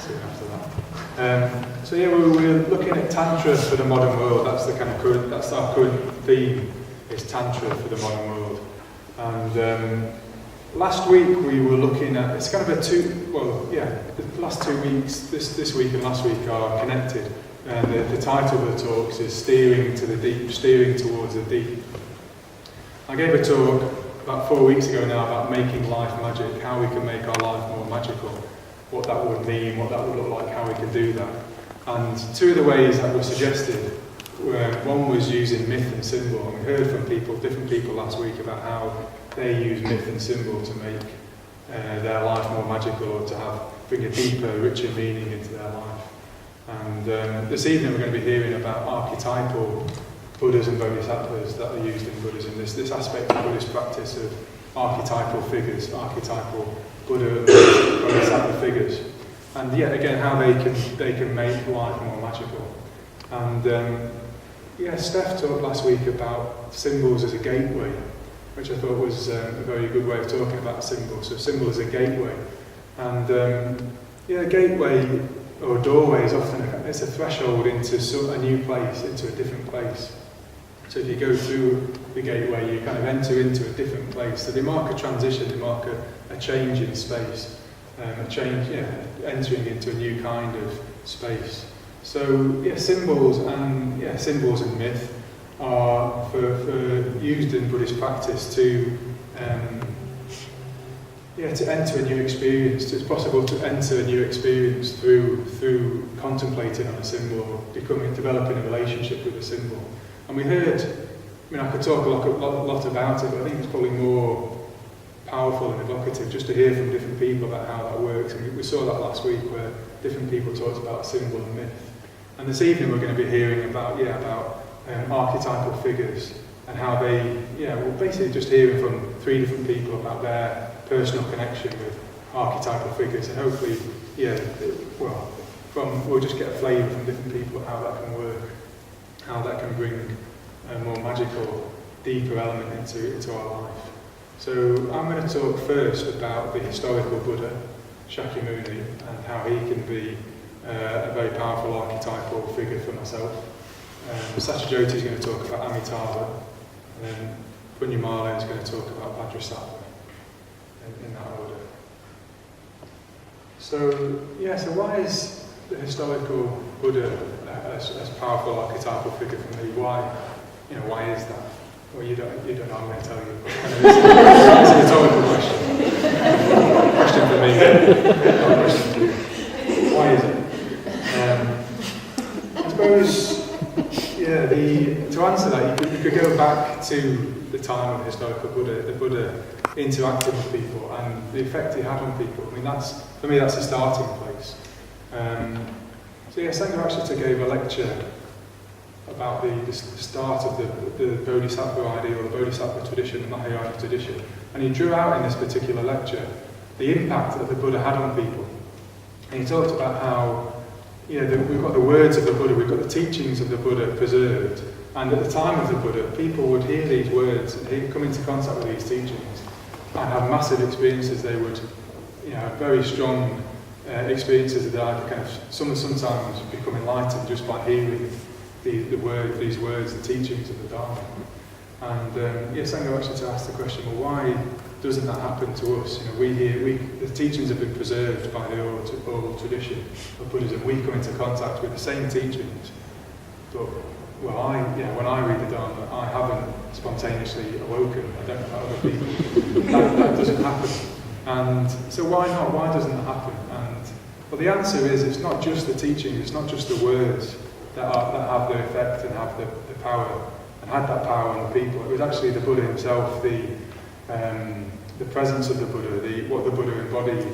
soon after that. So yeah, we're looking at Tantra for the modern world. That's the kind of current, that's our current theme, is Tantra for the modern world. And last week we were looking at, it's kind of the last 2 weeks, this week and last week are connected. And the title of the talks is Steering to the Deep, Steering Towards the Deep. I gave a talk about 4 weeks ago now about making life magic, how we can make our life more magical, what that would mean, what that would look like, how we can do that. And two of the ways that were suggested were, one was using myth and symbol. And we heard from different people last week about how they use myth and symbol to make their life more magical, or to bring a deeper, richer meaning into their life. And this evening we're going to be hearing about archetypal Buddhas and Bodhisattvas that are used in Buddhism. This aspect of Buddhist practice of archetypal figures, archetypal Buddha and Bodhisattva figures. And yet again, how they can make life more magical. And Steph talked last week about symbols as a gateway, which I thought was a very good way of talking about symbols. So symbol as a gateway. And a gateway or a doorway is often it's a threshold into a new place, into a different place. So if you go through the gateway, you kind of enter into a different place. So they mark a transition, they mark a change in space, entering into a new kind of space. So symbols and myth are used in Buddhist practice to enter a new experience. It's possible to enter a new experience through contemplating on a symbol, or developing a relationship with a symbol. And we heard, I could talk a lot about it, but I think it's probably more powerful and evocative just to hear from different people about how that works. And we saw that last week where different people talked about symbol and myth. And this evening we're going to be hearing about archetypal figures and how we're basically just hearing from 3 different people about their personal connection with archetypal figures, and hopefully, we'll just get a flavour from different people how that can work, how that can bring a more magical, deeper element into our life. So I'm going to talk first about the historical Buddha, Shakyamuni, and how he can be a very powerful archetypal figure for myself. Satyajoyti is going to talk about Amitabha, and then Punymala is going to talk about Vajrasattva. In that order. So why is the historical Buddha a powerful archetypal figure for me? Why is that? Well, you don't know, I'm going to tell you. It's a rhetorical question. Question for me. No question for you. Why is it? I suppose, to answer that, you could go back to the time of the historical Buddha, the Buddha interacting with people and the effect he had on people. For me that's a starting place. Sangha actually gave a lecture about the start of the Bodhisattva idea, or the Bodhisattva tradition, the Mahayana tradition, and he drew out in this particular lecture the impact that the Buddha had on people. And he talked about how we've got the words of the Buddha, we've got the teachings of the Buddha preserved, and at the time of the Buddha, people would hear these words and he'd come into contact with these teachings and have massive experiences. They would, have very strong experiences that I'd kind of sometimes become enlightened just by hearing these words, the teachings of the Dharma. And Sangha actually to ask the question, well, why doesn't that happen to us? The teachings have been preserved by the oral tradition of Buddhism. We come into contact with the same teachings, but when I read the Dharma, I haven't spontaneously awoken. I don't know how other people. that doesn't happen. And so why not? Why doesn't that happen? And the answer is, it's not just the teachings, it's not just the words that have the effect and have the power, and had that power on the people. It was actually the Buddha himself, the presence of the Buddha, what the Buddha embodied,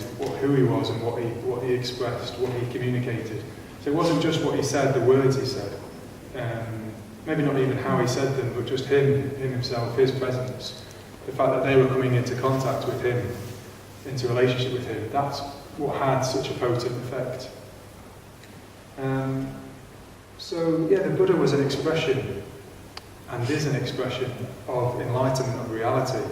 who he was and what he expressed, what he communicated. So it wasn't just what he said, the words he said. Maybe not even how he said them, but just him himself, his presence. The fact that they were coming into contact with him, into relationship with him, that's what had such a potent effect. The Buddha was an expression, and is an expression, of enlightenment of reality.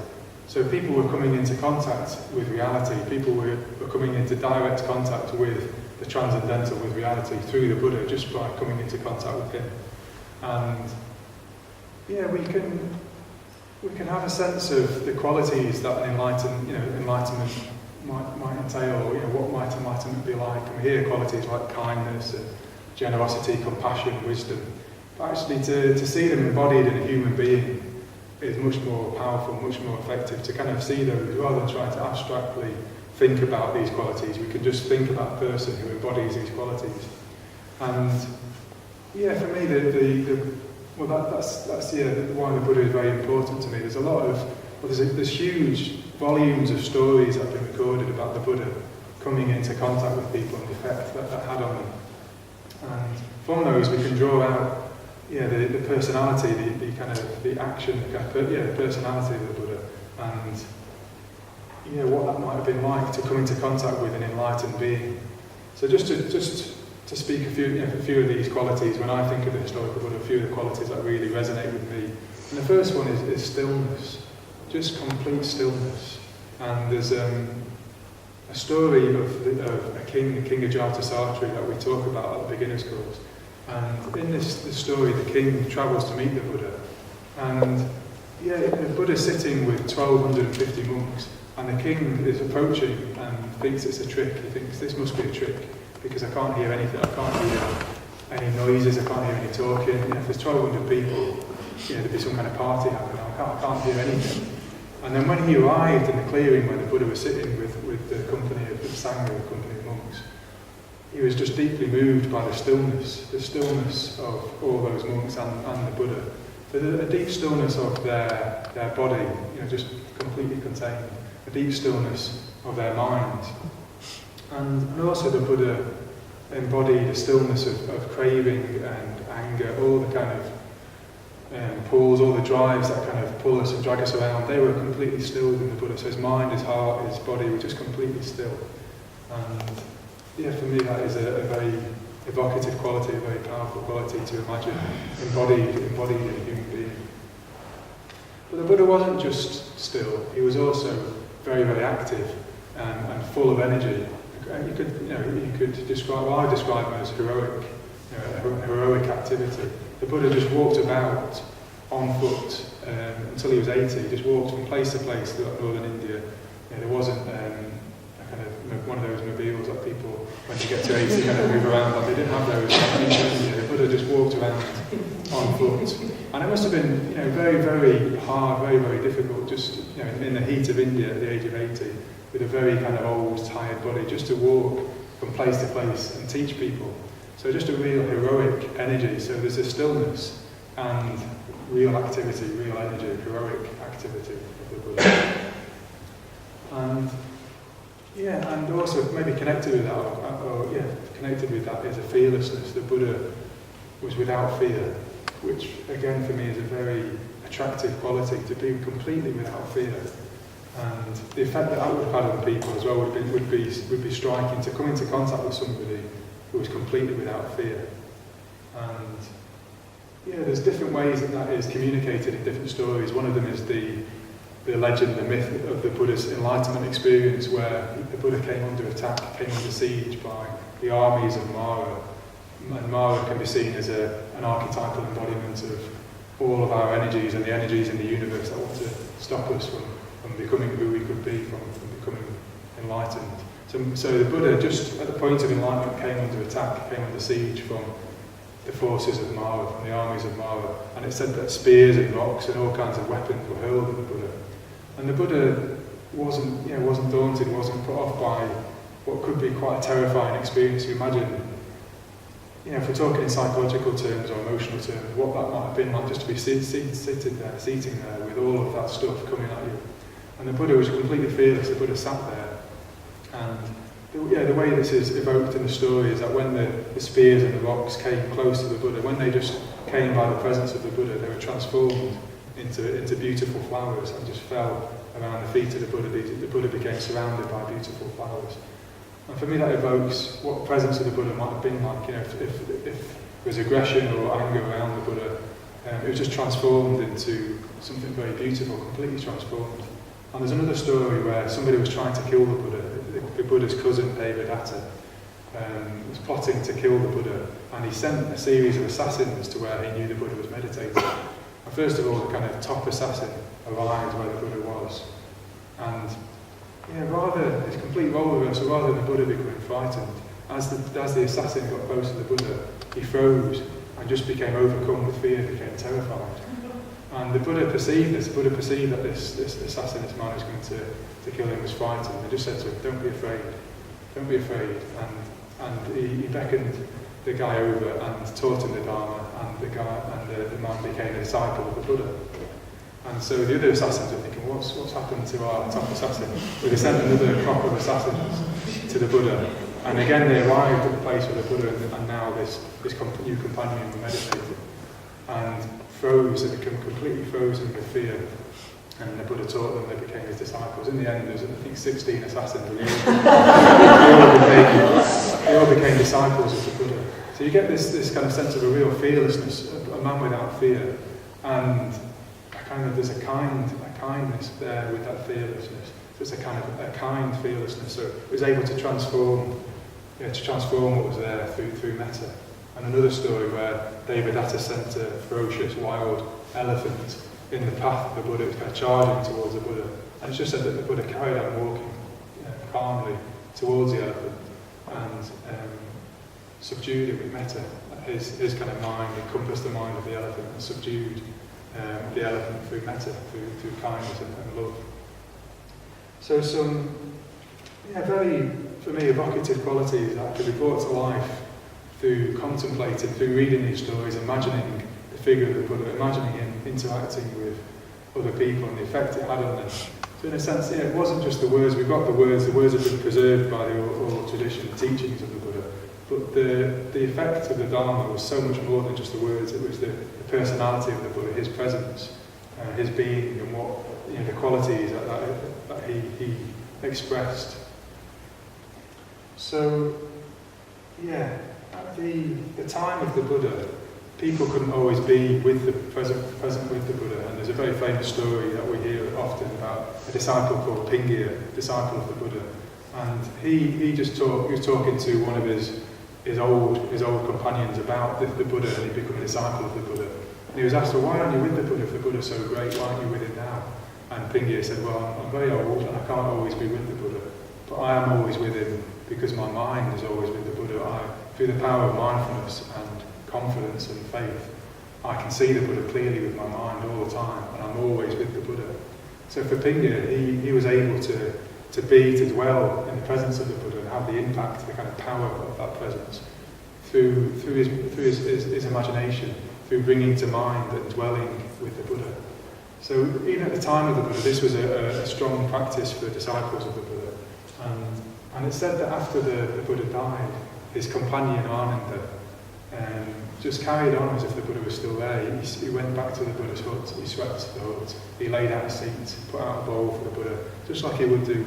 So people were coming into contact with reality, people were coming into direct contact with the transcendental, with reality, through the Buddha, just by coming into contact with him. And yeah, we can have a sense of the qualities that an enlightenment might entail, or what might enlightenment be like. And we hear qualities like kindness and generosity, compassion, wisdom. But actually to see them embodied in a human being is much more powerful, much more effective, to kind of see those rather than trying to abstractly think about these qualities. We can just think about a person who embodies these qualities. And yeah, for me, that's why the Buddha is very important to me. There's a lot of, there's huge volumes of stories that have been recorded about the Buddha coming into contact with people and the effect that had on them. And from those we can draw out the personality, the action, the personality of the Buddha, and what that might have been like to come into contact with an enlightened being. So just to speak a few of these qualities, when I think of the historical Buddha, a few of the qualities that really resonate with me. And the first one is stillness, just complete stillness. And there's a story of a king, the King of Jatisatri, that we talk about at the beginner's course. And in this story, the king travels to meet the Buddha. And the Buddha's sitting with 1,250 monks, and the king is approaching and thinks it's a trick. He thinks, this must be a trick, because I can't hear anything, I can't hear any noises, I can't hear any talking. If there's 1,200 people, there'd be some kind of party happening, I can't hear anything. And then when he arrived in the clearing where the Buddha was sitting with the company of the Sangha, the company of monks, he was just deeply moved by the stillness of all those monks and the Buddha. A deep stillness of their body, just completely contained. A deep stillness of their minds. And also the Buddha embodied a stillness of craving and anger, all the kind of pulls, all the drives that kind of pull us and drag us around. They were completely stilled in the Buddha. So his mind, his heart, his body were just completely still. And for me that is a very evocative quality, a very powerful quality to imagine embodied in a human being. But the Buddha wasn't just still, he was also very, very active and full of energy. You could describe, I describe him as heroic, heroic activity. The Buddha just walked about on foot until he was 80. He just walked from place to place throughout northern India. There wasn't one of those mobiles that people, when you get to 80, kind of move around on. They didn't have those. The Buddha just walked around on foot. And it must have been very, very hard, very, very difficult, just in the heat of India at the age of 80, with a very kind of old, tired body, just to walk from place to place and teach people. So just a real heroic energy. So there's a stillness and real activity, real energy, heroic activity of the Buddha. And also maybe connected with that is a fearlessness. The Buddha was without fear, which again for me is a very attractive quality, to be completely without fear. And the effect that would have had on people as well would be striking, to come into contact with somebody who was completely without fear. And there's different ways that is communicated in different stories. One of them is the legend, the myth of the Buddha's enlightenment experience, where the Buddha came under attack, came under siege by the armies of Mara. And Mara can be seen as an archetypal embodiment of all of our energies and the energies in the universe that want to stop us from becoming who we could be, from becoming enlightened. So the Buddha, just at the point of enlightenment, came under attack, came under siege from the forces of Mara, from the armies of Mara. And it said that spears and rocks and all kinds of weapons were hurled at the Buddha. And the Buddha wasn't daunted, wasn't put off by what could be quite a terrifying experience. You imagine, if we're talking in psychological terms or emotional terms, what that might have been like, just to be seating there with all of that stuff coming at you. And the Buddha was completely fearless. The Buddha sat there. And the way this is evoked in the story is that when the spears and the rocks came close to the Buddha, when they just came by the presence of the Buddha, they were transformed into beautiful flowers and just fell around the feet of the Buddha. The Buddha became surrounded by beautiful flowers. And for me that evokes what the presence of the Buddha might have been like. If there's aggression or anger around the Buddha, it was just transformed into something very beautiful, completely transformed. And there's another story where somebody was trying to kill the Buddha. The Buddha's cousin, Devadatta, was plotting to kill the Buddha, and he sent a series of assassins to where he knew the Buddha was meditating. And first of all, the kind of top assassin arrived where the Buddha was, and it's complete role reversal. Rather than the Buddha becoming frightened, as the assassin got close to the Buddha, he froze and just became overcome with fear, became terrified. And the Buddha perceived this. The Buddha perceived that this assassin, this man who was going to kill him, was frightened. He just said to him, "Don't be afraid. Don't be afraid." And he beckoned the guy over and taught him the Dharma, and the man became a disciple of the Buddha. And so the other assassins were thinking, what's happened to our top assassin? Well, they sent another crop of assassins to the Buddha. And again they arrived at the place where the Buddha and now this new companion were meditating. And froze, they became completely frozen with fear. And the Buddha taught them, they became his disciples. In the end, there was, I think, 16 assassins. They all became disciples of the Buddha. So you get this kind of sense of a real fearlessness, a man without fear. And there's a kindness there with that fearlessness. So it's a kind fearlessness. So it was able to transform what was there through metta. And another story where Devadatta sent a ferocious wild elephant in the path of the Buddha. It was kind of charging towards the Buddha. And it's just said that the Buddha carried on walking calmly towards the elephant and subdued it with metta. His kind of mind encompassed the mind of the elephant and subdued the elephant through metta, through kindness and love. So some very, for me, evocative qualities that could be brought to life through contemplating, through reading these stories, imagining the figure of the Buddha, imagining him interacting with other people and the effect it had on them. So in a sense, it wasn't just the words. We've got the words have been preserved by the oral tradition, the teachings of the Buddha. But the effect of the Dharma was so much more than just the words. It was the personality of the Buddha, his presence, his being, and what the qualities that he expressed. So, at the time of the Buddha, people couldn't always be present with the Buddha. And there's a very famous story that we hear often about a disciple called Pingia, disciple of the Buddha. And he was talking to one of his old companions about the Buddha, and he'd become a disciple of the Buddha. And he was asked, well, why aren't you with the Buddha if the Buddha's so great? Why aren't you with him now? And Pingia said, well, I'm very old and I can't always be with the Buddha, but I am always with him because my mind is always with the Buddha. Through the power of mindfulness and confidence and faith, I can see the Buddha clearly with my mind all the time, and I'm always with the Buddha. So for Pingia, he was able to dwell in the presence of the Buddha and have the impact, the kind of power of that presence through his imagination, through bringing to mind and dwelling with the Buddha. So even at the time of the Buddha, this was a strong practice for the disciples of the Buddha. And it's said that after the Buddha died, his companion Ananda just carried on as if the Buddha was still there. He went back to the Buddha's hut, he swept the hut, he laid out a seat, put out a bowl for the Buddha, just like he would do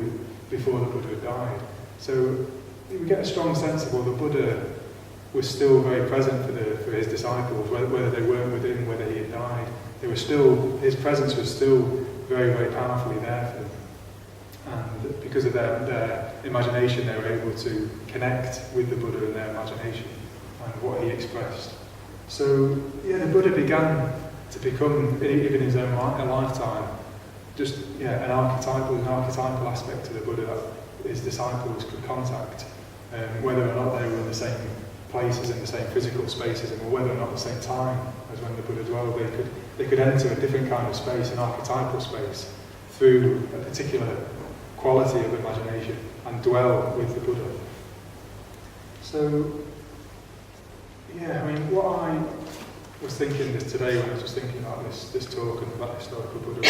before the Buddha had died. So we get a strong sense of, well, the Buddha was still very present for his disciples, whether they weren't with him, whether he had died. His presence was still very, very powerfully there for them. And because of their imagination, they were able to connect with the Buddha in their imagination and what he expressed. So, the Buddha began to become, even in his own lifetime, just an archetypal aspect to the Buddha that his disciples could contact, whether or not they were in the same places, in the same physical spaces, or whether or not at the same time as when the Buddha dwelled. They could enter a different kind of space, an archetypal space, through a particular quality of imagination and dwell with the Buddha. So, what I was thinking today when I was just thinking about this talk and about historical Buddha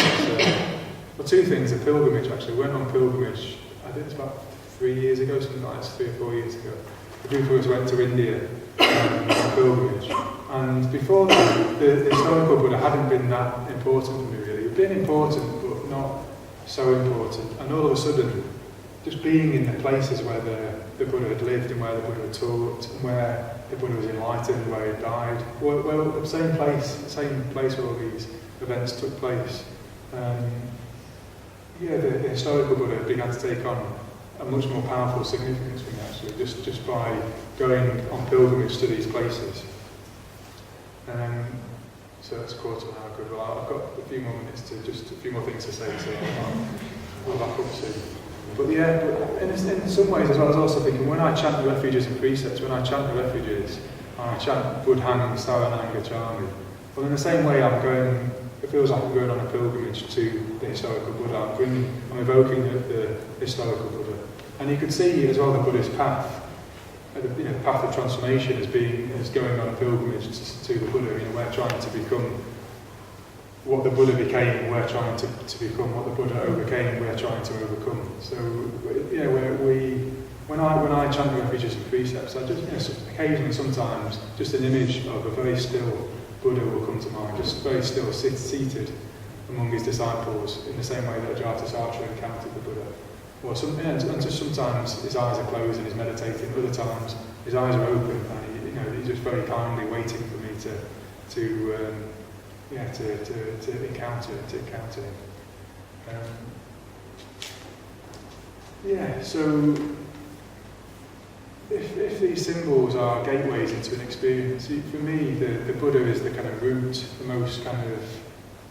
was, two things. A pilgrimage, actually. We went on pilgrimage, I think it's about 3 years ago, something like that, 3 or 4 years ago. A group of us went to India on pilgrimage. And before that, the historical Buddha hadn't been that important for me, really. It had been important, but not so important. And all of a sudden, just being in the places where the Buddha had lived and where the Buddha had taught and where the Buddha was enlightened, where he died, well, the same place where all these events took place. the historical Buddha began to take on a much more powerful significance for me, actually, just by going on pilgrimage to these places. So that's a quarter of an hour good. Well, I've got a few more minutes to just a few more things to say, so I'll back up soon. But yeah, in some ways as well, I was also thinking, when I chant the refuges and precepts, when I chant the refuges, and I chant Buddhang, Sarananga, Chami, well, in the same way it feels like I'm going on a pilgrimage to the historical Buddha. I'm evoking the historical Buddha. And you could see as well the Buddhist path, the path of transformation as going on a pilgrimage to the Buddha. We're trying to become what the Buddha became, we're trying to become what the Buddha overcame, we're trying to overcome. So, when I chant the refuges and precepts, I just, occasionally, sometimes, just an image of a very still Buddha will come to mind, just very still, seated among his disciples, in the same way that Ajatasattu encountered the Buddha. And just sometimes his eyes are closed and he's meditating, other times his eyes are open and he's just very kindly waiting for me to encounter him. So if these symbols are gateways into an experience, for me the Buddha is the kind of root, the most kind of,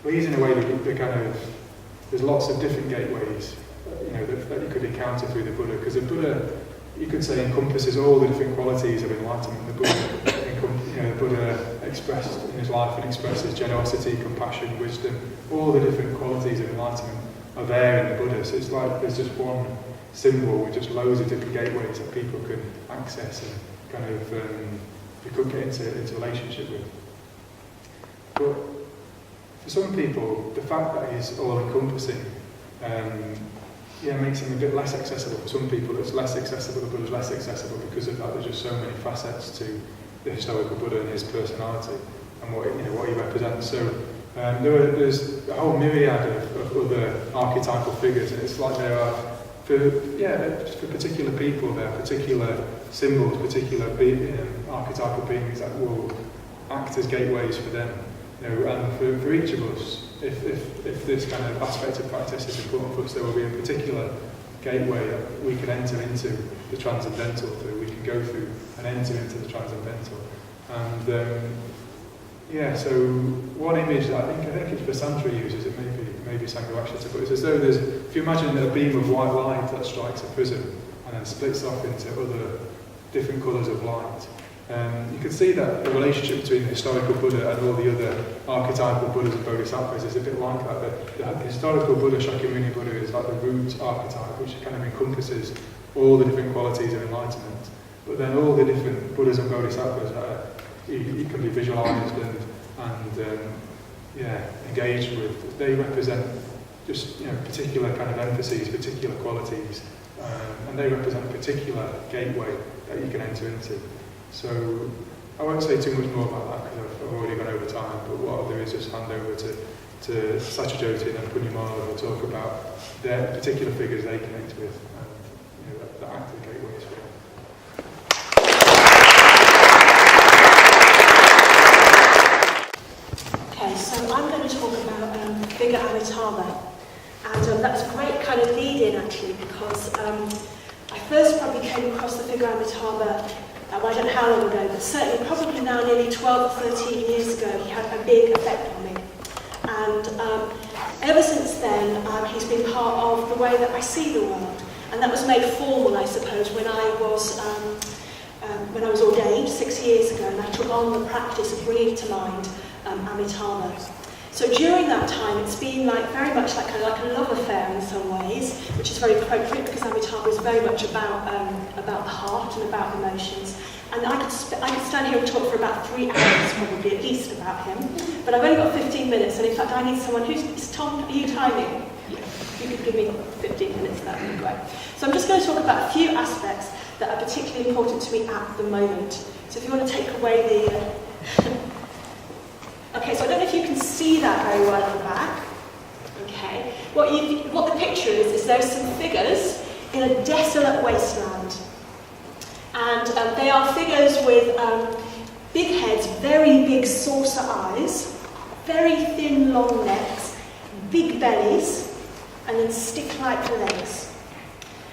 well, he's in a way the kind of, there's lots of different gateways that you could encounter through the Buddha, because the Buddha, you could say, encompasses all the different qualities of enlightenment. The Buddha expressed in his life and expresses generosity, compassion, wisdom, all the different qualities of enlightenment are there in the Buddha. So it's like there's just one symbol with just loads of different gateways that people can access and kind of you could get into relationship with. But for some people, the fact that he's all-encompassing makes him a bit less accessible. For some people, it's less accessible. The Buddha's less accessible because of that. There's just so many facets to the historical Buddha and his personality and what he represents. So there's a whole myriad of other archetypal figures, and it's like there are for particular people, there are particular symbols, particular archetypal beings that will act as gateways for them. And for each of us, if this kind of aspect of practice is important for us, there will be a particular gateway that we can enter into the transcendental through. We can go through and enter into the transcendental. And so one image that I think it's Vasantra uses, it may be Sangha Night, but it's as though if you imagine a beam of white light that strikes a prism and then splits off into other different colours of light. You can see that the relationship between the historical Buddha and all the other archetypal Buddhas and Bodhisattvas is a bit like that. The historical Buddha, Shakyamuni Buddha, is like the root archetype, which kind of encompasses all the different qualities of enlightenment. But then all the different Buddhas and Bodhisattvas you can be visualised and engaged with. They represent just particular kind of emphases, particular qualities, and they represent a particular gateway that you can enter into. So I won't say too much more about that because I've already gone over time, but what I'll do is just hand over to Satyajoyti and Punymala, who will talk about their particular figures they connect with and the active gateways for them. Okay, so I'm going to talk about the figure Amitabha, and that's a great kind of lead-in actually, because I first probably came across the figure Amitabha I don't know how long ago, but certainly probably now nearly 12 or 13 years ago, he had a big effect on me. And ever since then, he's been part of the way that I see the world. And that was made formal, I suppose, when I was ordained 6 years ago, and I took on the practice of bringing to mind Amitabha. So during that time, it's been very much like a love affair in some ways, which is very appropriate because Amitabha is very much about the heart and about emotions. And I could stand here and talk for about 3 hours, probably at least, about him. But I've only got 15 minutes, and in fact, I need someone is Tom, are you timing? Yes. You could give me 15 minutes, that would be great. So I'm just going to talk about a few aspects that are particularly important to me at the moment. So if you want to take away the... Okay, so I don't know if you can see that very well at the back. Okay, what the picture is there's some figures in a desolate wasteland. And they are figures with big heads, very big saucer eyes, very thin, long necks, big bellies, and then stick-like legs.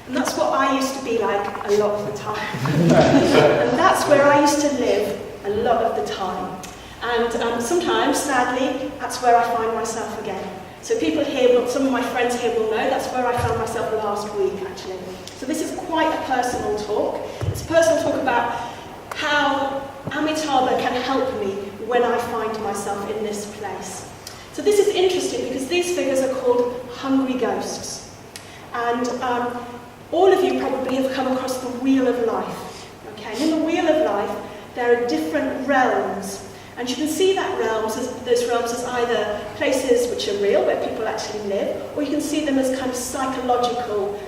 And that's what I used to be like a lot of the time. And that's where I used to live a lot of the time. And sometimes, sadly, that's where I find myself again. So people here, some of my friends here will know, that's where I found myself last week, actually. So this is quite a personal talk. It's a personal talk about how Amitabha can help me when I find myself in this place. So this is interesting because these figures are called hungry ghosts. And all of you probably have come across the Wheel of Life. Okay, and in the Wheel of Life, there are different realms. And you can see those realms as either places which are real, where people actually live, or you can see them as kind of psychological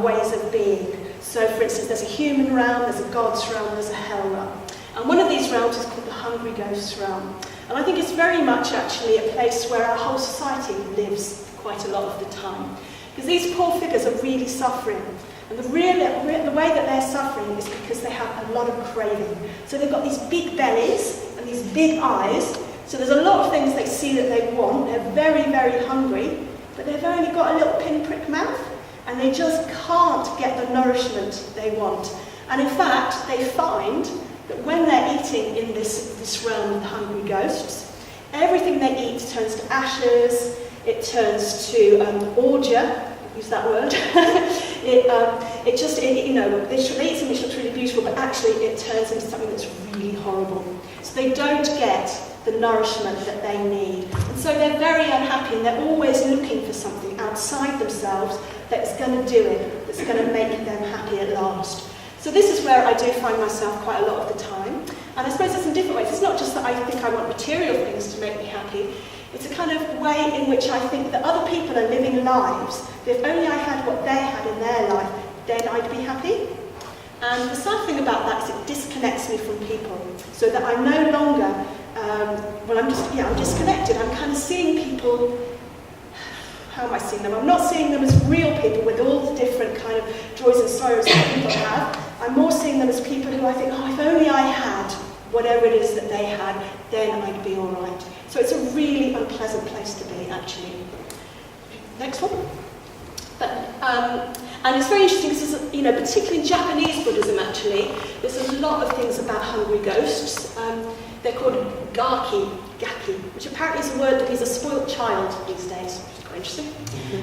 ways of being. So, for instance, there's a human realm, there's a God's realm, there's a hell realm. And one of these realms is called the Hungry Ghosts realm. And I think it's very much actually a place where our whole society lives quite a lot of the time. Because these poor figures are really suffering. And the way that they're suffering is because they have a lot of craving. So they've got these big bellies and these big eyes. So there's a lot of things they see that they want. They're very, very hungry, but they've only got a little pinprick mouth, and they just can't get the nourishment they want. And in fact, they find that when they're eating in this realm of the hungry ghosts, everything they eat turns to ashes, it turns to ordure, use that word. they eat something which looks really beautiful, but actually it turns into something that's really horrible. So they don't get the nourishment that they need. And so they're very unhappy, and they're always looking for something outside themselves that's going to do it, that's going to make them happy at last. So this is where I do find myself quite a lot of the time. And I suppose there's some different ways. It's not just that I think I want material things to make me happy. It's a kind of way in which I think that other people are living lives. If only I had what they had in their life, then I'd be happy. And the sad thing about that is it disconnects me from people. So that I'm no longer, I'm disconnected. I'm kind of seeing people. How am I seeing them? I'm not seeing them as real people with all the different kind of joys and sorrows that people have. I'm more seeing them as people who I think, if only I had whatever it is that they had, then I'd be all right. So it's a really unpleasant place to be, actually. Next one. And it's very interesting because, particularly in Japanese Buddhism, actually, there's a lot of things about hungry ghosts. They're called gaki, which apparently is a word that means a spoilt child these days. Interesting.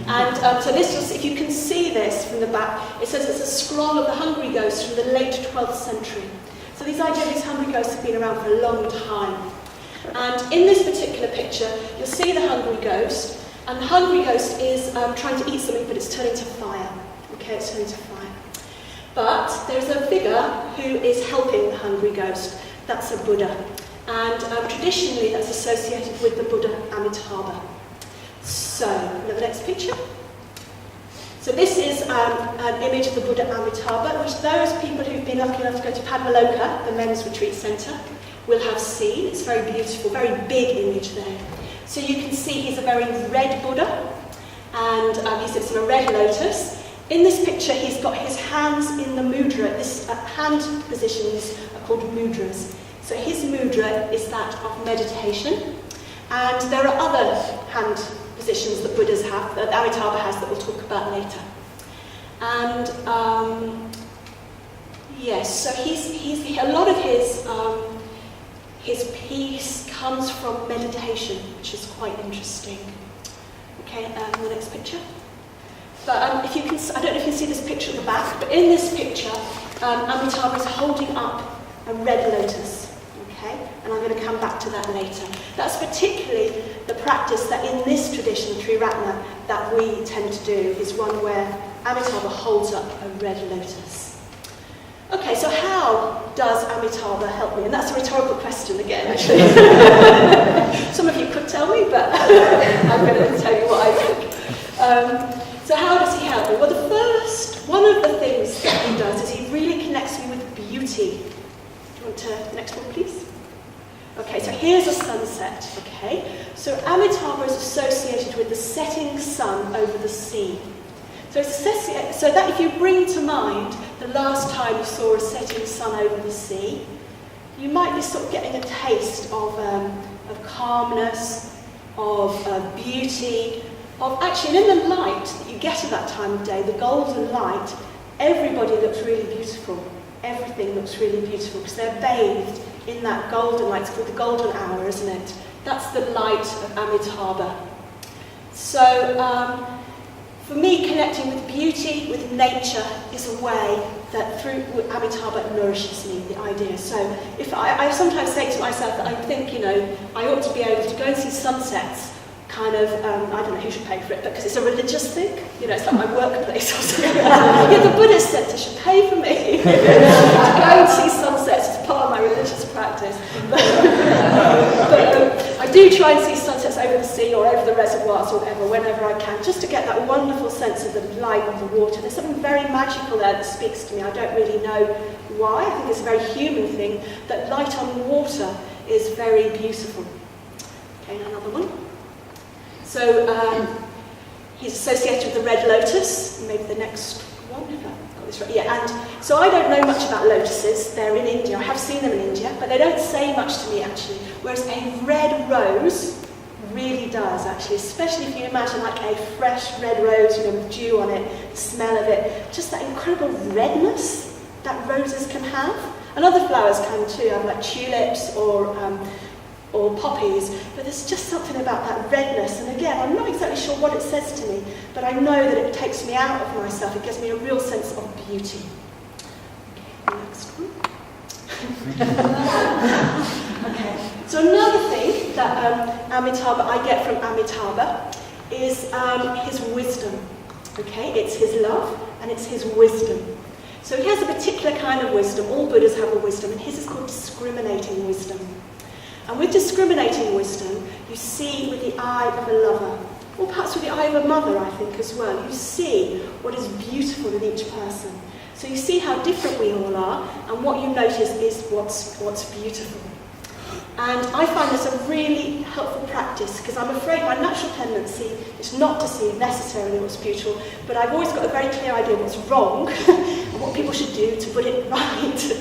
And so this, just if you can see this from the back, it says it's a scroll of the hungry ghosts from the late 12th century. So these hungry ghosts have been around for a long time. And in this particular picture, you'll see the hungry ghost, and the hungry ghost is trying to eat something, but it's turning to fire. Okay, it's turning to fire. But there's a figure who is helping the hungry ghost. That's a Buddha. And traditionally, that's associated with the Buddha Amitabha. So, the next picture. So this is an image of the Buddha Amitabha, which those people who've been lucky enough to go to Padmaloka, the men's retreat centre, will have seen. It's very beautiful, very big image there. So you can see he's a very red Buddha, and he sits in a red lotus. In this picture, he's got his hands in the mudra. This hand positions are called mudras. So his mudra is that of meditation, and there are other hand positions that Buddhas have, that Amitabha has, that we'll talk about later. And so he's a lot of his peace comes from meditation, which is quite interesting. Okay, the next picture. But if you can, I don't know if you can see this picture at the back, but in this picture, Amitabha is holding up a red lotus. Okay, and I'm going to come back to that later. That's particularly the practice that in this tradition, Triratna, that we tend to do, is one where Amitabha holds up a red lotus. Okay, so how does Amitabha help me? And that's a rhetorical question again, actually. Some of you could tell me, but I'm going to tell you what I think. So how does he help me? Well, one of the things that he does is he really connects me with beauty. Do you want to, next one, please? Okay, so here's a sunset, okay? So Amitabha is associated with the setting sun over the sea. So that if you bring to mind the last time you saw a setting sun over the sea, you might be sort of getting a taste of calmness, of beauty, of actually, and in the light that you get at that time of day, the golden light, everybody looks really beautiful. Everything looks really beautiful because they're bathed in that golden light. It's called the golden hour, isn't it? That's the light of Amitabha. So, for me, connecting with beauty, with nature, is a way that through Amitabha nourishes me, the idea. So if I sometimes say to myself that I think, I ought to be able to go and see sunsets, kind of, I don't know who should pay for it, but because it's a religious thing, it's like my workplace or something. The Buddhist Centre should pay for me to go and see sunsets as part of my religious practice. But I do try and see sunsets over the sea or over the reservoirs or whatever, whenever I can, just to get that wonderful sense of the light of the water. There's something very magical there that speaks to me. I don't really know why. I think it's a very human thing, that light on water is very beautiful. Okay, another one. So he's associated with the red lotus, maybe the next one, if I've got this right. Yeah, and so I don't know much about lotuses. They're in India. I have seen them in India, but they don't say much to me, actually. Whereas a red rose really does, actually, especially if you imagine like a fresh red rose, with dew on it, the smell of it, just that incredible redness that roses can have. And other flowers can too, like tulips or poppies, but there's just something about that redness, and again, I'm not exactly sure what it says to me, but I know that it takes me out of myself, it gives me a real sense of beauty. Okay, next one. Okay, so another thing that Amitabha, I get from Amitabha, is his wisdom. Okay, it's his love, and it's his wisdom. So he has a particular kind of wisdom. All Buddhas have a wisdom, and his is called discriminating wisdom. And with discriminating wisdom, you see with the eye of a lover, or perhaps with the eye of a mother, I think, as well. You see what is beautiful in each person. So you see how different we all are, and what you notice is what's beautiful. And I find this a really helpful practice, because I'm afraid my natural tendency is not to see necessarily what's beautiful, but I've always got a very clear idea of what's wrong, and what people should do to put it right.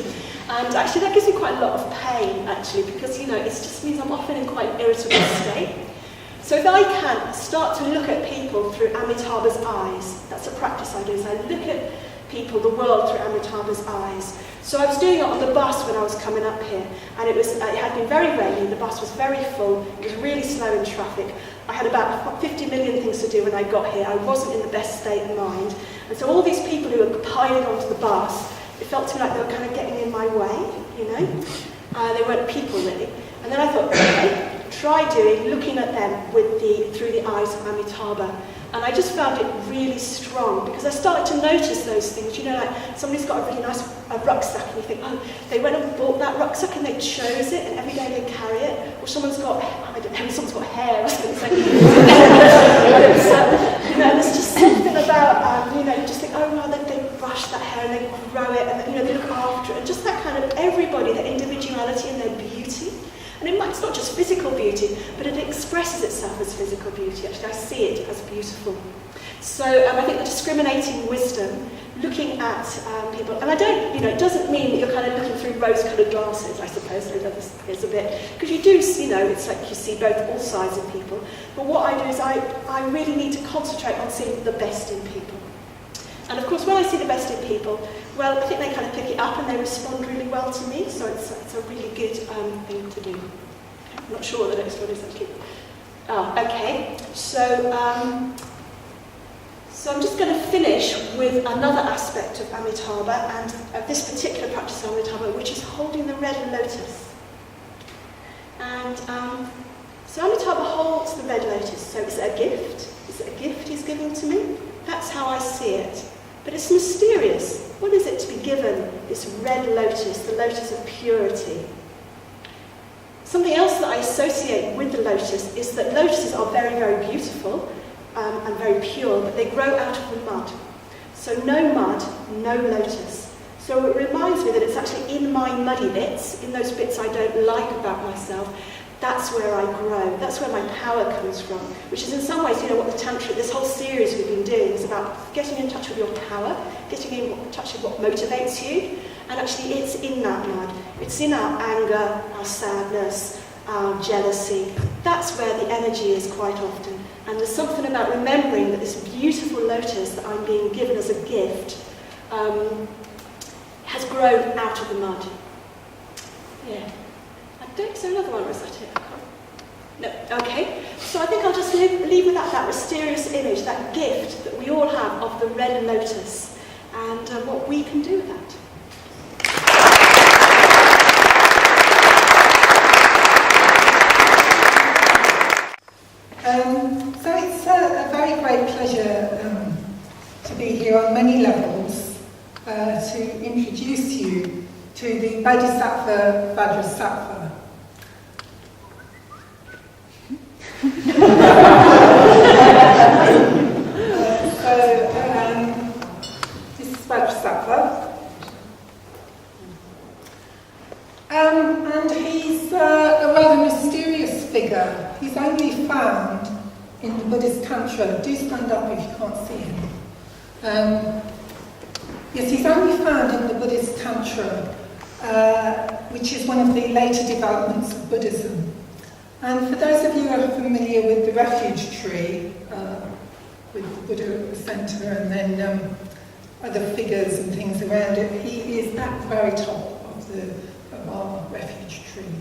And actually that gives me quite a lot of pain, actually, because, it just means I'm often in quite an irritable state. So if I can start to look at people through Amitabha's eyes, that's a practice I do, is I look at people, the world, through Amitabha's eyes. So I was doing it on the bus when I was coming up here, and it had been very rainy, the bus was very full, it was really slow in traffic. I had about 50 million things to do when I got here, I wasn't in the best state of mind. And so all these people who were piling onto the bus, it felt to me like they were kind of getting in my way, They weren't people, really. And then I thought, okay, try looking at them through the eyes of Amitabha. And I just found it really strong, because I started to notice those things. Like somebody's got a really nice rucksack, and you think, oh, they went and bought that rucksack and they chose it, and every day they carry it. Or someone's got, I don't know, someone's got hair, I was going to say. There's just something about, you just think, oh, well, they brush that hair and they grow it, and they look after it, and just that kind of everybody, their individuality and their beauty. And it's not just physical beauty, but it expresses itself as physical beauty. Actually, I see it as beautiful. So I think the discriminating wisdom, looking at people, and I don't, it doesn't mean that you're kind of looking through rose-coloured glasses, I suppose, there's a bit, because you do, it's like you see all sides of people. But what I do is I really need to concentrate on seeing the best in people. And of course, when I see the best in people, well, I think they kind of pick it up and they respond really well to me, so it's a really good thing to do. Okay, I'm not sure what the next one is, actually. Oh, okay. So I'm just going to finish with another aspect of Amitabha and of this particular practice of Amitabha, which is holding the red lotus. And so Amitabha holds the red lotus. So is it a gift? Is it a gift he's giving to me? That's how I see it. But it's mysterious. What is it to be given this red lotus, the lotus of purity? Something else that I associate with the lotus is that lotuses are very, very beautiful and very pure, but they grow out of the mud. So no mud, no lotus. So it reminds me that it's actually in my muddy bits, in those bits I don't like about myself, that's where I grow, that's where my power comes from, which is in some ways, what the Tantra, this whole series we've been doing is about getting in touch with your power, getting in touch with what motivates you, and actually it's in that mud. It's in our anger, our sadness, our jealousy. That's where the energy is quite often. And there's something about remembering that this beautiful lotus that I'm being given as a gift has grown out of the mud. Yeah. Is there another one, or is that it? No. Okay. So I think I'll just leave with that mysterious image, that gift that we all have of the red lotus, and what we can do with that. So it's a very great pleasure to be here on many levels to introduce you to the Bodhisattva Vajrasattva. This is Vajrasattva. And he's a rather mysterious figure. He's only found in the Buddhist Tantra. Do stand up if you can't see him. Yes, he's only found in the Buddhist Tantra, which is one of the later developments of Buddhism. And for those of you who are familiar with the refuge tree, with the Buddhist Centre and then other figures and things around it, he is at the very top of our refuge tree.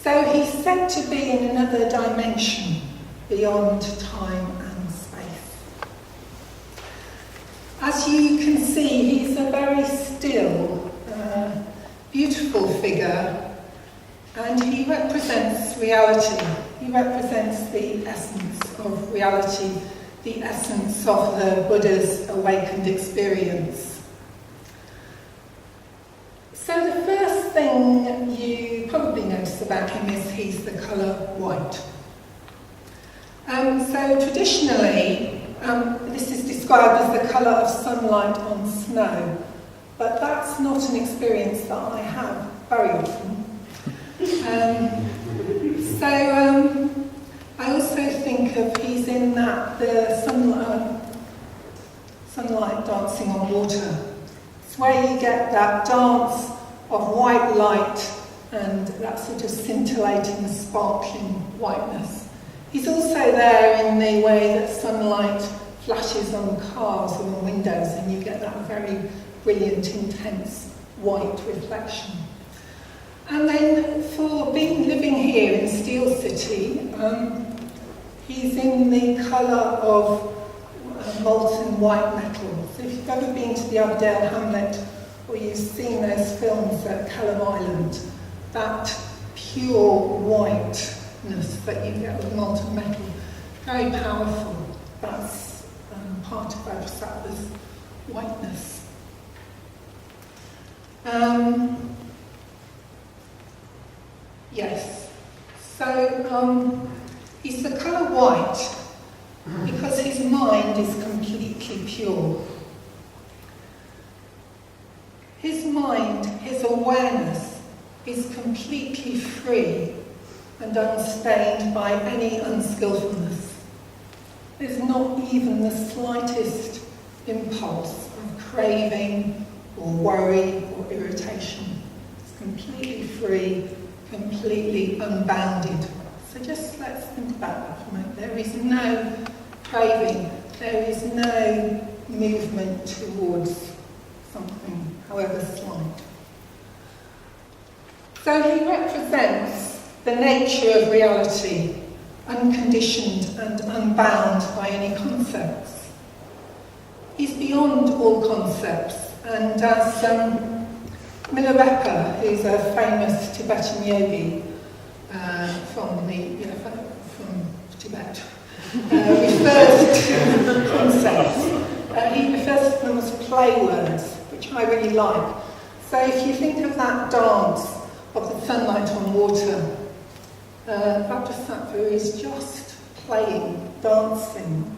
So he's said to be in another dimension beyond time and space. As you can see, he's a very still, beautiful figure, and he represents reality. He represents the essence of reality, the essence of the Buddha's awakened experience. So the first thing you probably notice about him is he's the colour white. So traditionally, this is described as the colour of sunlight on snow, but that's not an experience that I have very often. I also think of he's in that the sunlight dancing on water. It's where you get that dance of white light and that sort of scintillating, sparkling whiteness. He's also there in the way that sunlight flashes on cars or on windows, and you get that very brilliant, intense white reflection. And then for living here in Steel City, he's in the colour of molten white metal. So if you've ever been to the Aberdale Hamlet, or you've seen those films at Kelham Island, that pure whiteness that you get with molten metal, very powerful. That's part of Vajrasattva's whiteness. Yes, so he's the colour white because his mind is completely pure. His mind, his awareness, is completely free and unstained by any unskillfulness. There's not even the slightest impulse of craving or worry or irritation. It's completely free, completely unbounded. So just let's think about that for a moment. There is no craving, there is no movement towards something, however slight. So he represents the nature of reality, unconditioned and unbound by any concepts. He's beyond all concepts, and as Milarepa, who's a famous Tibetan yogi from Tibet, refers to concepts. He refers to them as play words, which I really like. So if you think of that dance of the sunlight on water, Vajrasattva is just playing, dancing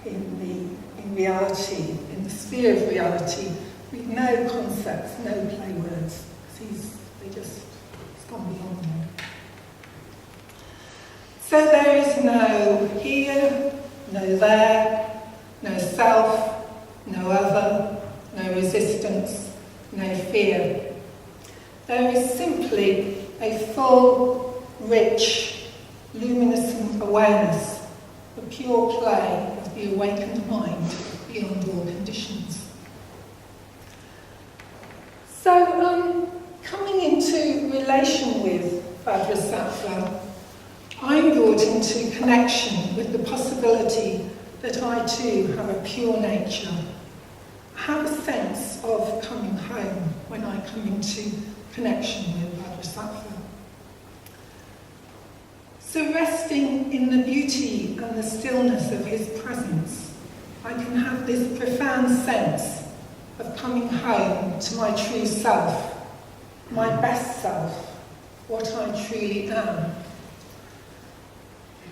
in reality, in the sphere of reality, with no concepts, no play words. He's gone beyond them. So there is no here, no there, no self, no other, no resistance, no fear. There is simply a full, rich, luminescent awareness, the pure play of the awakened mind beyond all conditions. So, coming into relation with Vajrasattva, I'm brought into connection with the possibility that I too have a pure nature. I have a sense of coming home when I come into connection with Vajrasattva. So resting in the beauty and the stillness of his presence, I can have this profound sense of coming home to my true self, my best self, what I truly am.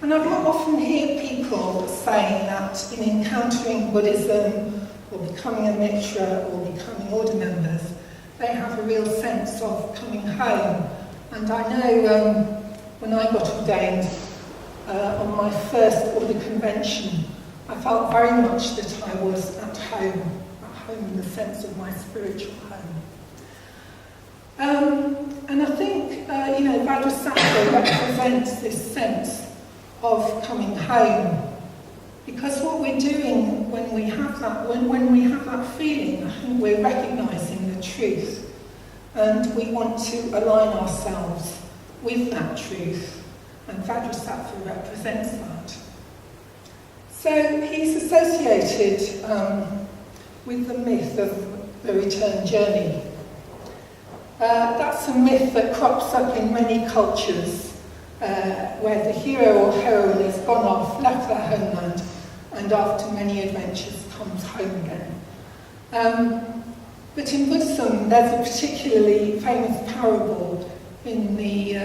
And I often hear people saying that in encountering Buddhism or becoming a mitra or becoming order members, they have a real sense of coming home. And I know when I got ordained on my first order convention, I felt very much that I was at home in the sense of my spiritual home. And I think, Vajrasattva represents this sense of coming home. Because what we're doing when we have that, when we have that feeling, I think we're recognising the truth. And we want to align ourselves with that truth. And Vajrasattva represents that. So he's associated with the myth of the return journey. That's a myth that crops up in many cultures, where the hero or heroine has gone off, left their homeland, and after many adventures comes home again. But in Buddhism, there's a particularly famous parable in the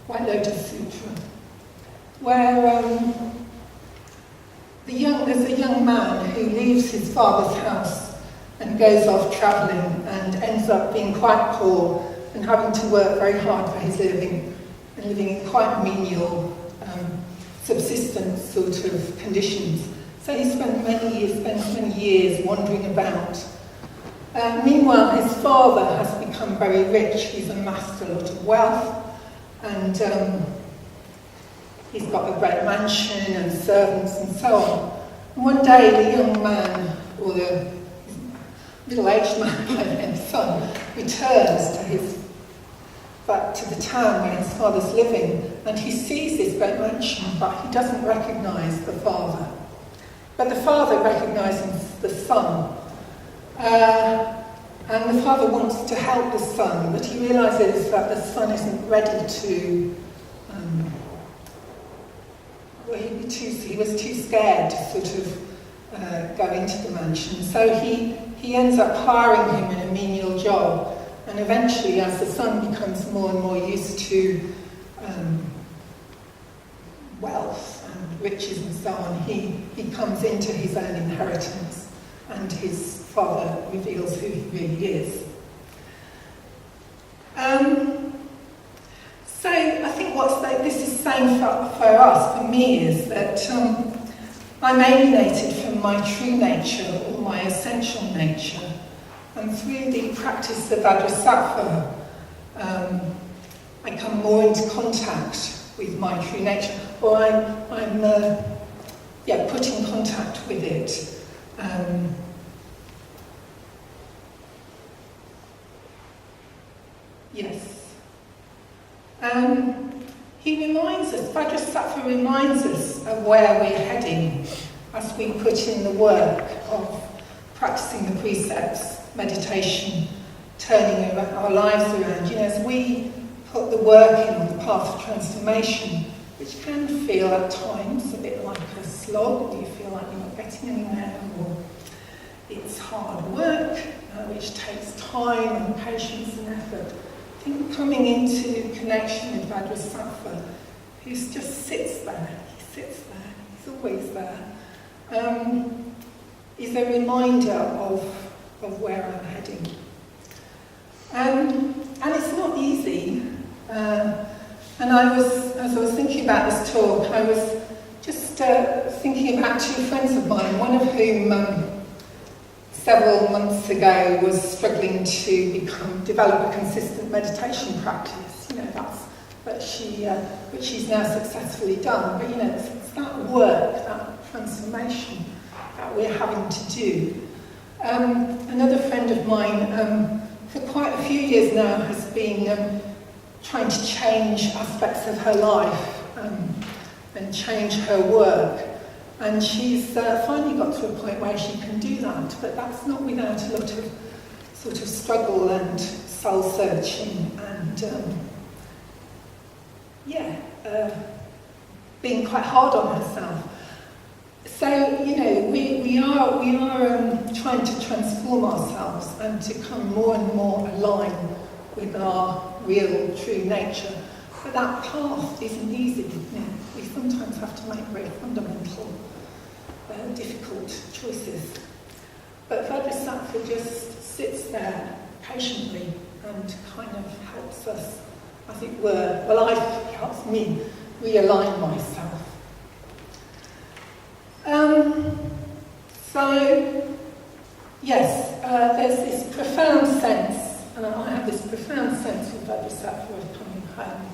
White Lotus Sutra, where there's a young man who leaves his father's house and goes off travelling and ends up being quite poor and having to work very hard for his living and living in quite menial subsistence sort of conditions. So he spends many years wandering about. Meanwhile, his father has become very rich. He's amassed a lot of wealth, and he's got a great mansion and servants and so on. And one day, the young man, or the middle-aged man by the name son, returns back to the town where his father's living, and he sees this great mansion, but he doesn't recognise the father. But the father recognises the son. And the father wants to help the son, but he realises that the son isn't ready to. He was too scared to sort of go into the mansion. So he ends up hiring him in a menial job, and eventually, as the son becomes more and more used to wealth and riches and so on, he comes into his own inheritance, and his father reveals who he really is. So I think this is saying for us, for me, is that I'm alienated from my true nature or my essential nature, and through the practice of Vajrasattva, I come more into contact with my true nature, or I'm put in contact with it. Vajrasattva reminds us of where we're heading as we put in the work of practicing the precepts, meditation, turning our lives around. As we put the work in on the path of transformation, which can feel at times a bit like a slog, you feel like you're not getting anywhere, or it's hard work, which takes time and patience and effort. I think coming into connection with Vajrasattva, who just sits there, he's always there, is a reminder of where I'm heading. And it's not easy. And as I was thinking about this talk, I was just thinking about two friends of mine, one of whom several months ago was struggling to develop a consistent meditation practice. which she's now successfully done. But it's that work, that transformation that we're having to do. Another friend of mine, for quite a few years now, has been trying to change aspects of her life and change her work. And she's finally got to a point where she can do that, but that's not without a lot of sort of struggle and soul-searching and, being quite hard on herself. So, we are trying to transform ourselves and to come more and more aligned with our real, true nature. But that path isn't easy. We sometimes have to make very fundamental, difficult choices. But Vajrasattva just sits there patiently and kind of helps us, as it were, helps me realign myself. There's this profound sense, and I have this profound sense of Vajrasattva coming home.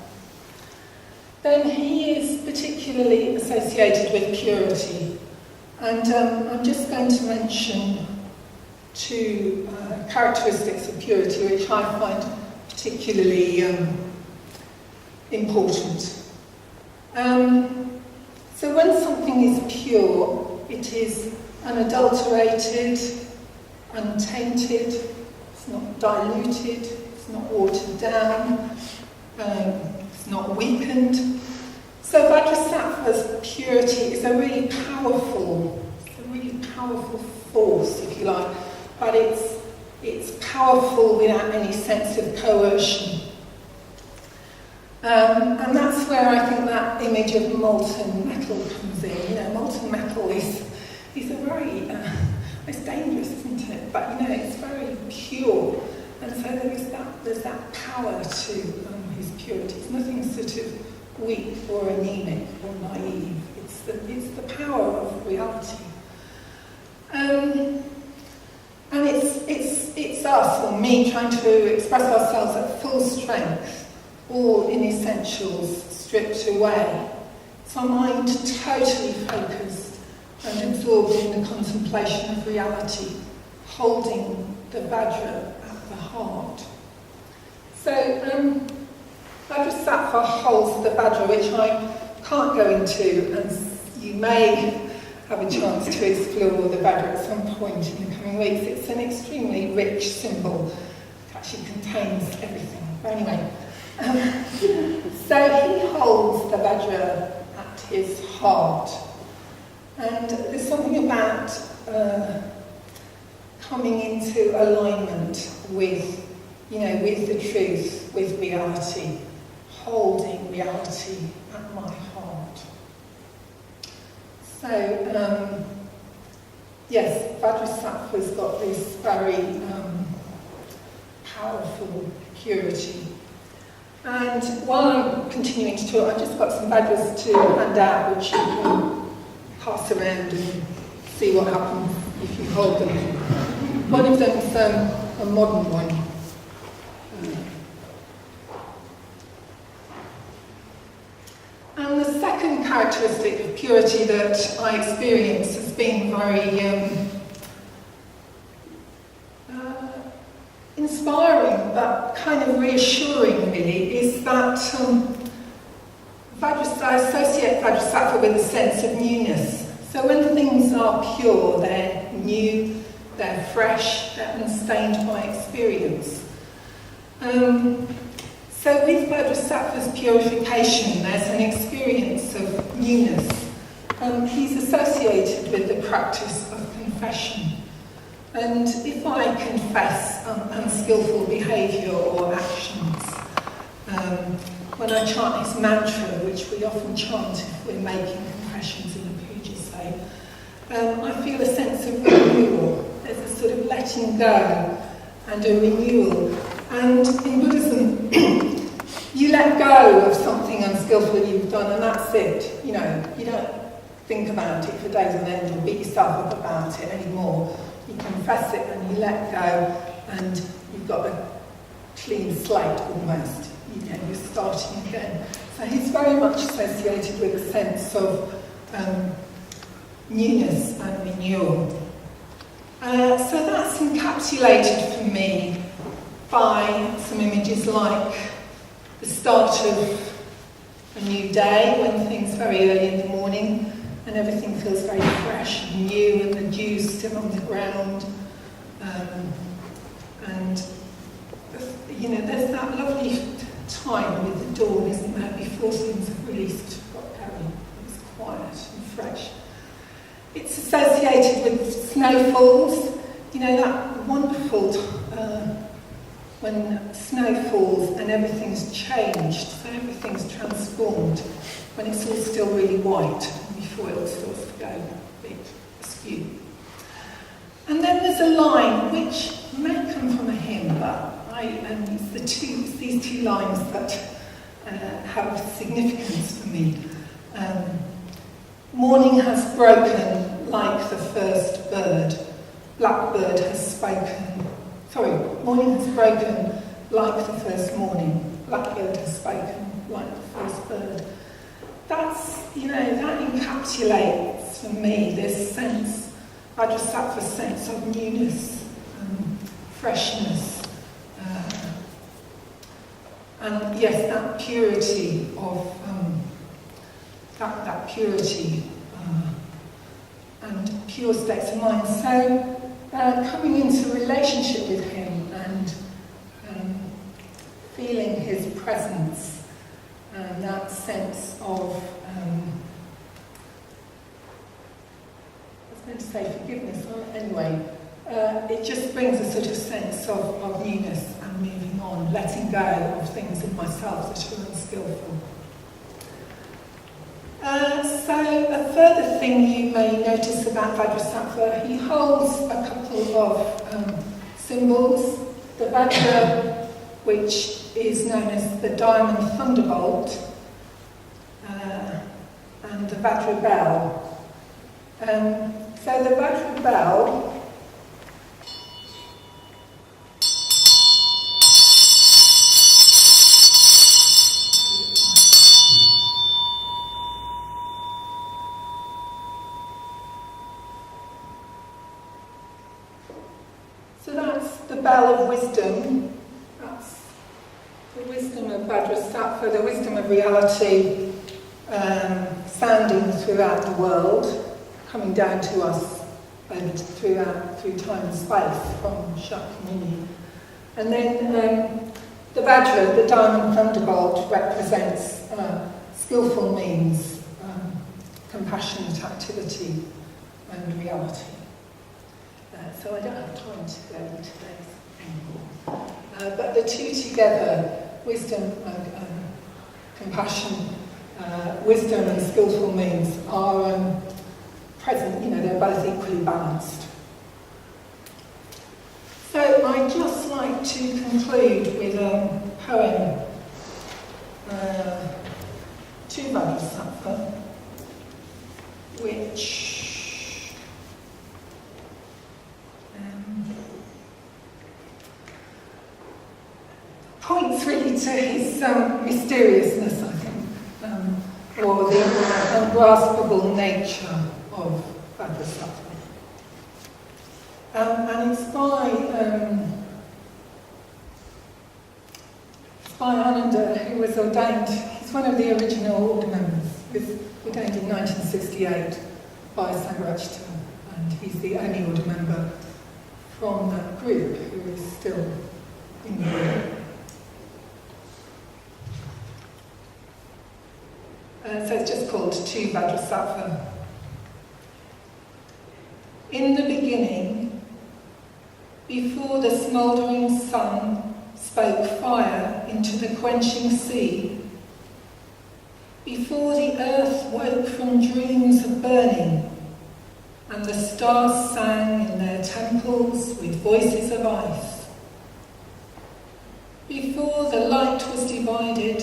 Then he is particularly associated with purity. And I'm just going to mention two characteristics of purity which I find particularly important. So when something is pure, it is unadulterated, untainted, it's not diluted, it's not watered down, it's not weakened. So Vajrasattva's purity is a really powerful force, if you like, but it's powerful without any sense of coercion. And that's where I think that image of molten metal comes in. Molten metal is a very, it's dangerous, isn't it? But it's very pure, and so there's that power to his purity. It's nothing sort of weak or anemic or naive. It's the power of reality. And it's us, or me, trying to express ourselves at full strength, all in essentials stripped away. It's our mind totally focused and absorbed in the contemplation of reality, holding the Vajra at the heart. So, Vajrasattva holds the Vajra, which I can't go into, and you may have a chance to explore the Vajra at some point in the coming weeks. It's an extremely rich symbol. It actually contains everything. But anyway, so he holds the Vajra at his heart. And there's something about coming into alignment with, with the truth, with reality, holding reality at my heart. So, yes, Vajrasattva's got this very powerful purity. And while I'm continuing to talk, I've just got some Vajras to hand out, which you can pass around and see what happens if you hold them. One of them is a modern one. And the second characteristic of purity that I experience has been very inspiring, but kind of reassuring, really, is that I associate Vajrasattva with a sense of newness. So when things are pure, they're new, they're fresh, they're unstained by experience. So with Vajrasattva's purification, there's an experience of newness. He's associated with the practice of confession. And if I confess unskillful behaviour or actions, when I chant his mantra, which we often chant if we're making confessions in the puja, say, I feel a sense of renewal. There's a sort of letting go and a renewal. And in Buddhism, you let go of something unskillful you've done, and that's it. You don't think about it for days on end or beat yourself up about it anymore. You confess it and you let go, and you've got a clean slate almost. You're starting again. So he's very much associated with a sense of newness and renewal. So that's encapsulated for me by some images like the start of a new day, when things very early in the morning and everything feels very fresh and new and the dew's still on the ground. And there's that lovely time with the dawn, isn't there, before things have released got going. It's quiet and fresh. It's associated with snowfalls, that wonderful when snow falls and everything's changed, so everything's transformed, when it's all still really white before it all starts to go a bit askew. And then there's a line which may come from a hymn, but it's these two lines that have significance for me. Morning has broken like the first bird. Blackbird has spoken. Morning has broken like the first morning. Blackbird has spoken like the first bird. That's, that encapsulates for me this sense, Vajrasattva sense of newness, freshness, and yes, that purity of that purity and pure states of mind. So coming into relationship with him and feeling his presence and that sense of I was going to say forgiveness, anyway. It just brings a sort of sense of newness and moving on, letting go of things in myself that are unskillful. So a further thing you may notice about Vajrasattva, he holds a couple of symbols. The Vajra, which is known as the diamond thunderbolt, and the Vajra bell. So the Vajra bell of wisdom, that's the wisdom of Vajrasattva, the wisdom of reality sounding throughout the world, coming down to us and through time and space from Shakyamuni. And then the Vajra, the diamond thunderbolt, represents skillful means, compassionate activity and reality. So I don't have time to go into those anymore. But the two together, wisdom and compassion, wisdom and skillful means are present, they're both equally balanced. So I'd just like to conclude with a poem to Vajrasattva, which points really to his mysteriousness, I think, or the ungraspable nature of Vajrasattva. And it's by Ananda, who was ordained, he's one of the original order members, he was ordained in 1968 by Sangha, and he's the only order member from that group who is still in the order. So it's just called To Vajrasattva. In the beginning, before the smouldering sun spoke fire into the quenching sea, before the earth woke from dreams of burning, and the stars sang in their temples with voices of ice, before the light was divided,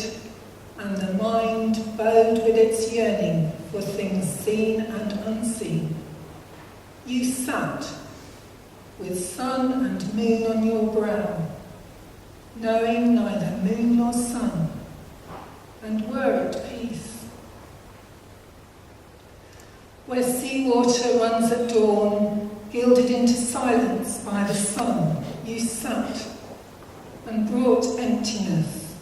and the mind bowed with its yearning for things seen and unseen, you sat with sun and moon on your brow, knowing neither moon nor sun, and were at peace. Where seawater runs at dawn, gilded into silence by the sun, you sat and brought emptiness.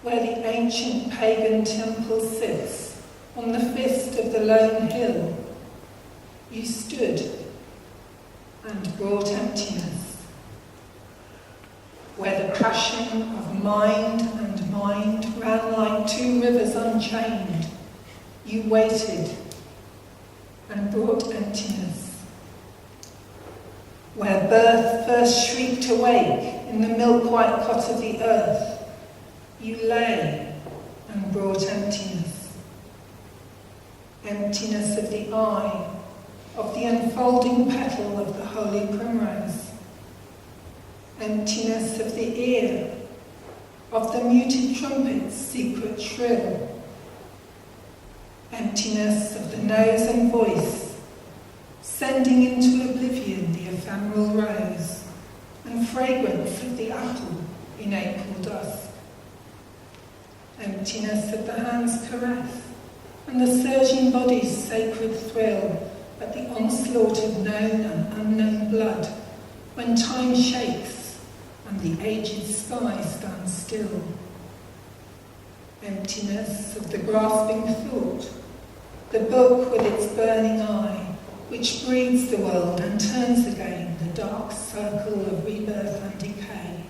Where the ancient pagan temple sits on the fist of the lone hill, you stood and brought emptiness. Where the passion of mind and mind ran like two rivers unchained, you waited and brought emptiness. Where birth first shrieked awake in the milk-white cot of the earth, you lay and brought emptiness. Emptiness of the eye, of the unfolding petal of the holy primrose. Emptiness of the ear, of the muted trumpet's secret shrill. Emptiness of the nose and voice, sending into oblivion the ephemeral rose, and fragrance of the apple in April dusk. Emptiness of the hand's caress, and the surging body's sacred thrill at the onslaught of known and unknown blood, when time shakes and the aged sky stands still. Emptiness of the grasping thought, the book with its burning eye, which breeds the world and turns again the dark circle of rebirth and decay.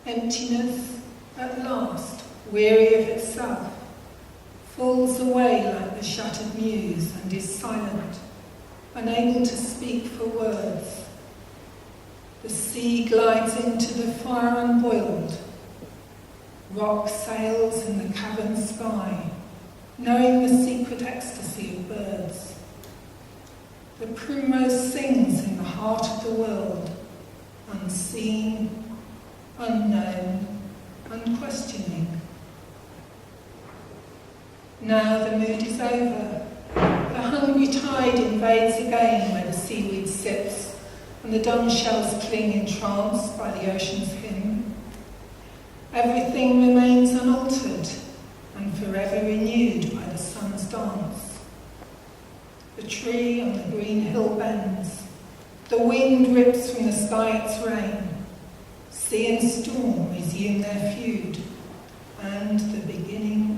Emptiness, at last, weary of itself, falls away like the shattered muse and is silent, unable to speak for words. The sea glides into the fire unboiled. Rock sails in the cavern sky, knowing the secret ecstasy of birds. The primrose sings in the heart of the world, unseen, unknown, unquestioning. Now the mood is over. The hungry tide invades again where the seaweed sips and the dung shells cling entranced by the ocean's hymn. Everything remains unaltered and forever renewed by the sun's dance. The tree on the green hill bends. The wind rips from the sky its rain. Sea and storm resume their feud, and the beginning